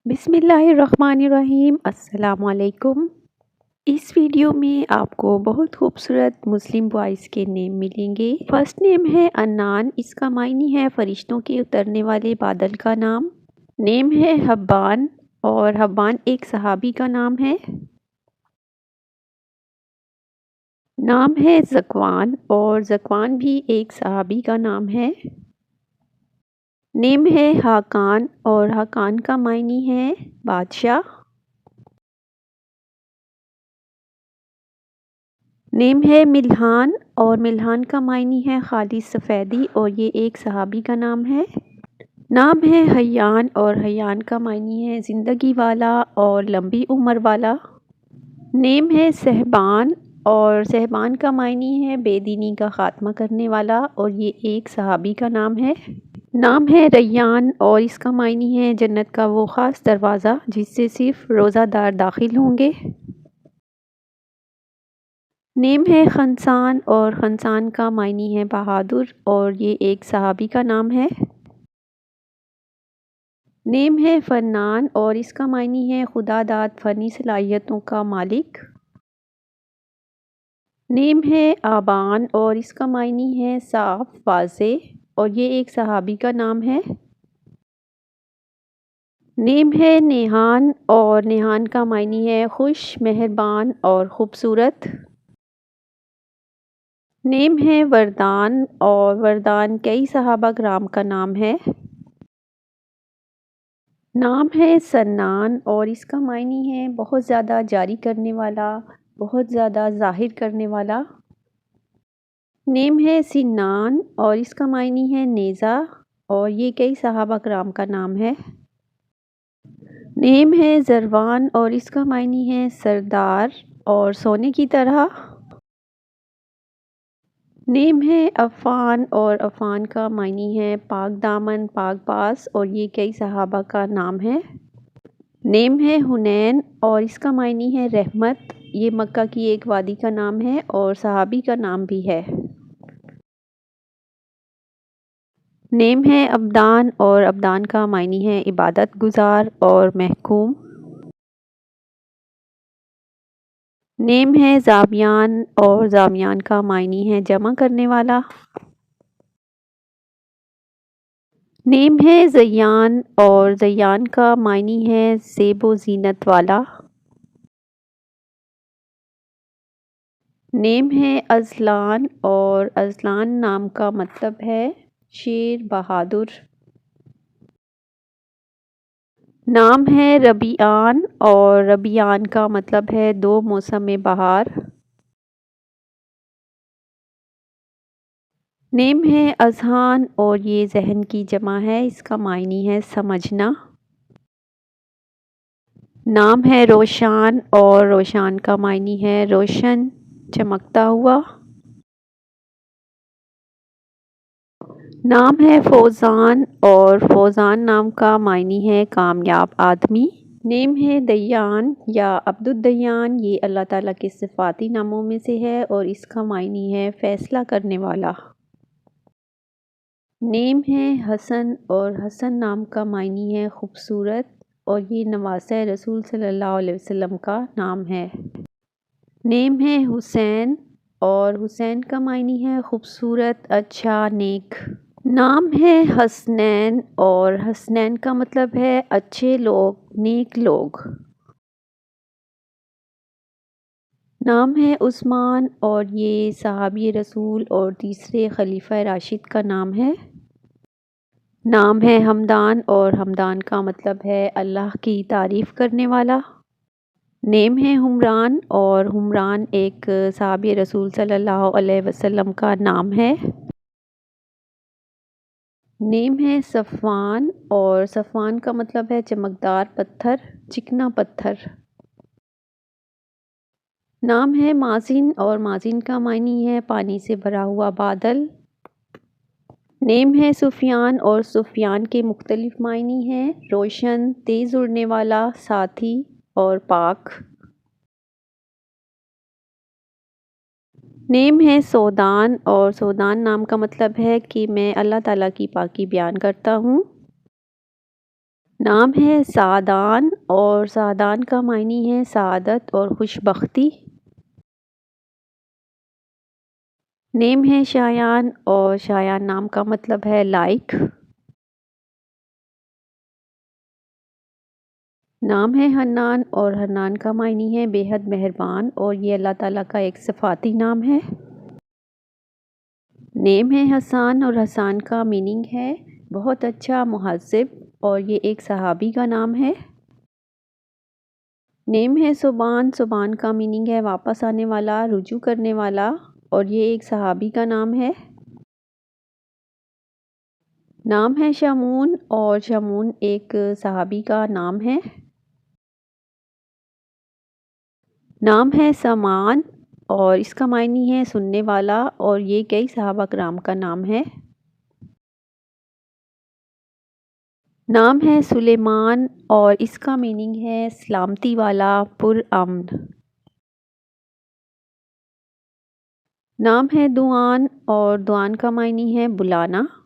بسم اللہ الرحمن الرحیم۔ السلام علیکم۔ اس ویڈیو میں آپ کو بہت خوبصورت مسلم بوائز کے نیم ملیں گے۔ فرسٹ نیم ہے عنان، اس کا معنی ہے فرشتوں کے اترنے والے بادل کا نام۔ نیم ہے حبان، اور حبان ایک صحابی کا نام ہے۔ نام ہے ذکوان، اور ذکوان بھی ایک صحابی کا نام ہے۔ نیم ہے حاکان، اور حاکان کا معنی ہے بادشاہ۔ نیم ہے ملہان، اور ملہان کا معنی ہے خالص سفیدی، اور یہ ایک صحابی کا نام ہے۔ نام ہے حیان، اور حیان کا معنی ہے زندگی والا اور لمبی عمر والا۔ نیم ہے صہبان، اور صہبان کا معنی ہے بے دینی کا خاتمہ کرنے والا، اور یہ ایک صحابی کا نام ہے۔ نام ہے ریان، اور اس کا معنی ہے جنت کا وہ خاص دروازہ جس سے صرف روزہ دار داخل ہوں گے۔ نیم ہے خنسان، اور خنسان کا معنی ہے بہادر، اور یہ ایک صحابی کا نام ہے۔ نیم ہے فنان، اور اس کا معنی ہے خدا داد فنی صلاحیتوں کا مالک۔ نیم ہے آبان، اور اس کا معنی ہے صاف واضح، اور یہ ایک صحابی کا نام ہے۔ نیم ہے نیہان، اور نیہان کا معنی ہے خوش، مہربان اور خوبصورت۔ نیم ہے وردان، اور وردان کئی صحابہ کرام کا نام ہے۔ نام ہے سنان، اور اس کا معنی ہے بہت زیادہ جاری کرنے والا، بہت زیادہ ظاہر کرنے والا۔ نیم ہے سنان، اور اس کا معنی ہے نیزہ، اور یہ کئی صحابہ کرام کا نام ہے۔ نیم ہے زروان، اور اس کا معنی ہے سردار اور سونے کی طرح۔ نیم ہے عفان، اور عفان کا معنی ہے پاک دامن، پاک باز، اور یہ کئی صحابہ کا نام ہے۔ نیم ہے حنین، اور اس کا معنی ہے رحمت، یہ مکہ کی ایک وادی کا نام ہے اور صحابی کا نام بھی ہے۔ نیم ہے عبدان، اور عبدان کا معنی ہے عبادت گزار اور محکوم۔ نیم ہے زابیان، اور زابیان کا معنی ہے جمع کرنے والا۔ نیم ہے زیان، اور زیان کا معنی ہے زیب و زینت والا۔ نیم ہے ازلان، اور ازلان نام کا مطلب ہے شیر، بہادر۔ نام ہے ربیعان، اور ربیعان کا مطلب ہے دو موسم بہار۔ نیم ہے اذہان، اور یہ ذہن کی جمع ہے، اس کا معنی ہے سمجھنا۔ نام ہے روشان، اور روشان کا معنی ہے روشن، چمکتا ہوا۔ نام ہے فوزان، اور فوزان نام کا معنی ہے کامیاب آدمی۔ نیم ہے دیان یا عبد الدیان، یہ اللہ تعالیٰ کے صفاتی ناموں میں سے ہے اور اس کا معنی ہے فیصلہ کرنے والا۔ نیم ہے حسن، اور حسن نام کا معنی ہے خوبصورت، اور یہ نواسہ رسول صلی اللہ علیہ وسلم کا نام ہے۔ نیم ہے حسین، اور حسین کا معنی ہے خوبصورت، اچھا، نیک۔ نام ہے حسنین، اور حسنین کا مطلب ہے اچھے لوگ، نیک لوگ۔ نام ہے عثمان، اور یہ صحابی رسول اور تیسرے خلیفہ راشد کا نام ہے۔ نام ہے حمدان، اور حمدان کا مطلب ہے اللہ کی تعریف کرنے والا۔ نیم ہے حمران، اور حمران ایک صحابی رسول صلی اللہ علیہ وسلم کا نام ہے۔ نیم ہے صفوان، اور صفوان کا مطلب ہے چمکدار پتھر، چکنا پتھر۔ نام ہے مازن، اور مازن کا معنی ہے پانی سے بھرا ہوا بادل۔ نیم ہے سفیان، اور سفیان کے مختلف معنی ہیں روشن، تیز اڑنے والا، ساتھی اور پاک۔ نیم ہے سودان، اور سودان نام کا مطلب ہے کہ میں اللہ تعالیٰ کی پاکی بیان کرتا ہوں۔ نام ہے سعدان اور سعدان کا معنی ہے سعادت اور خوش بختی۔ نیم ہے شایان اور شایان نام کا مطلب ہے لائق۔ نام ہے حنان اور حنان کا معنی ہے بے حد مہربان اور یہ اللہ تعالیٰ کا ایک صفاتی نام ہے۔ نیم ہے حسان اور حسان کا میننگ ہے بہت اچھا مہذب اور یہ ایک صحابی کا نام ہے۔ نیم ہے سبحان، سبحان کا میننگ ہے واپس آنے والا، رجوع کرنے والا اور یہ ایک صحابی کا نام ہے۔ نام ہے شمعون اور شمعون ایک صحابی کا نام ہے۔ نام ہے سمان اور اس کا معنی ہے سننے والا اور یہ کئی صحابہ کرام کا نام ہے۔ نام ہے سلیمان اور اس کا میننگ ہے سلامتی والا، پرامن۔ نام ہے دعان اور دعان کا معنی ہے بلانا۔